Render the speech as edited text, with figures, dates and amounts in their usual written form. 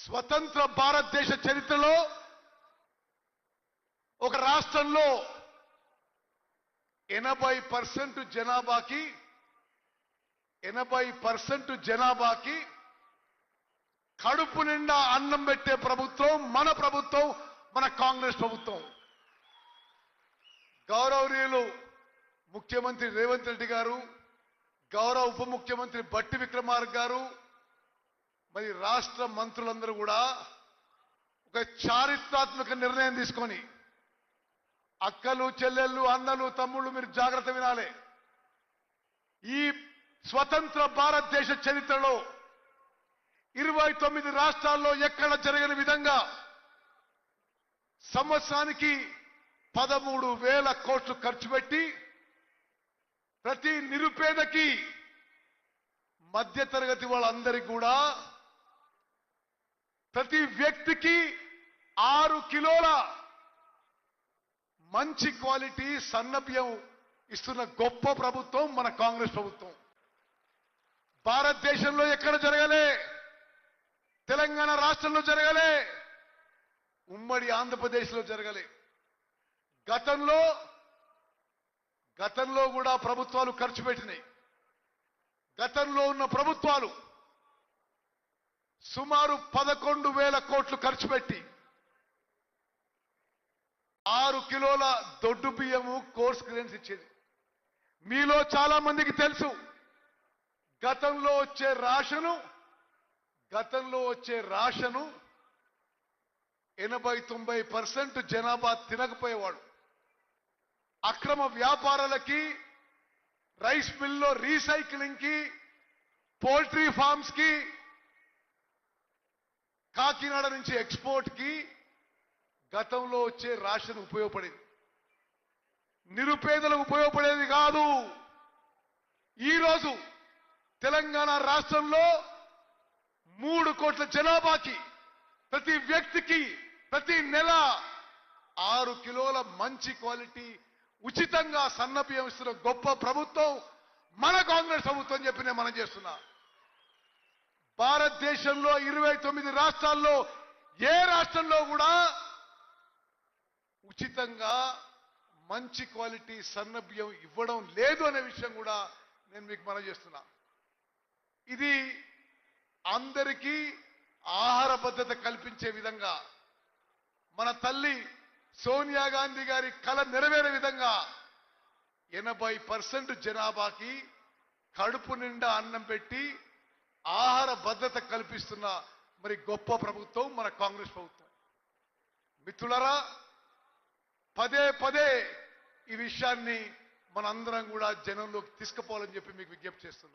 స్వతంత్ర భారతదేశ చరిత్రలో ఒక రాష్ట్రంలో 80% జనాభాకి కడుపు నిండా అన్నం పెట్టే ప్రభుత్వం మన కాంగ్రెస్ ప్రభుత్వం. గౌరవనీయులు ముఖ్యమంత్రి రేవంత్ రెడ్డి గారు, గౌరవ ఉప ముఖ్యమంత్రి బట్టి విక్రమార్క గారు, మరి రాష్ట్ర మంత్రులందరూ కూడా ఒక చారిత్రాత్మక నిర్ణయం తీసుకొని, అక్కలు చెల్లెళ్ళు అన్నలు తమ్ముళ్ళు మీరు జాగ్రత్త వినాలి. ఈ స్వతంత్ర భారతదేశ చరిత్రలో 29 రాష్ట్రాల్లో ఎక్కడ జరగని విధంగా సంవత్సరానికి 13,000 కోట్లు ఖర్చు పెట్టి ప్రతి నిరుపేదకి, మధ్యతరగతి వాళ్ళందరికీ కూడా ప్రతి వ్యక్తికి 6 కిలోల మంచి క్వాలిటీ సన్నబియ్యం ఇస్తున్న గొప్ప ప్రభుత్వం మన కాంగ్రెస్ ప్రభుత్వం. భారతదేశంలో ఎక్కడ జరగలే, తెలంగాణ రాష్ట్రంలో జరగలే, ఉమ్మడి ఆంధ్రప్రదేశ్లో జరగలే. గతంలో కూడా ప్రభుత్వాలు ఖర్చు పెట్టినాయి. గతంలో ఉన్న ప్రభుత్వాలు సుమారు 11,000 కోట్లు ఖర్చు పెట్టి 6 కిలోల దొడ్డు బియ్యము కోర్స్ గ్రెయిన్స్ ఇచ్చేది. మీలో చాలా మందికి తెలుసు, గతంలో వచ్చే రాషను 80-90% జనాభా తినకపోయేవాడు. అక్రమ వ్యాపారాలకి, రైస్ మిల్లో రీసైక్లింగ్ కి, పౌల్ట్రీ ఫార్మ్స్ కి, కాకినాడ నుంచి ఎక్స్పోర్ట్ కి గతంలో వచ్చే రేషన్ ఉపయోగపడేది. నిరుపేదలకు ఉపయోగపడేది కాదు. ఈరోజు తెలంగాణ రాష్ట్రంలో 3 కోట్ల జనాభాకి ప్రతి వ్యక్తికి ప్రతి నెల 6 కిలోల మంచి క్వాలిటీ ఉచితంగా సన్నబియ్యం ఇస్తున్న గొప్ప ప్రభుత్వం మన కాంగ్రెస్ ప్రభుత్వం చెప్పి నేను మనం చేస్తున్నా. భారతదేశంలో 29 రాష్ట్రాల్లో ఏ రాష్ట్రంలో కూడా ఉచితంగా మంచి క్వాలిటీ సన్నబియ్యం ఇవ్వడం లేదు అనే విషయం కూడా నేను మీకు మనం చేస్తున్నా. ఇది అందరికీ ఆహార భద్రత కల్పించే విధంగా, మన తల్లి సోనియా గాంధీ గారి కల నెరవేరే విధంగా 80% జనాభాకి కడుపు నిండా అన్నం పెట్టి ఆహార భద్రత కల్పిస్తున్న మరి గొప్ప ప్రభుత్వం మన కాంగ్రెస్ ప్రభుత్వం. మిత్రులారా, పదే ఈ విషయాన్ని మనందరం కూడా జనంలోకి తీసుకుపోవాలని చెప్పి మీకు విజ్ఞప్తి చేస్తున్నాం.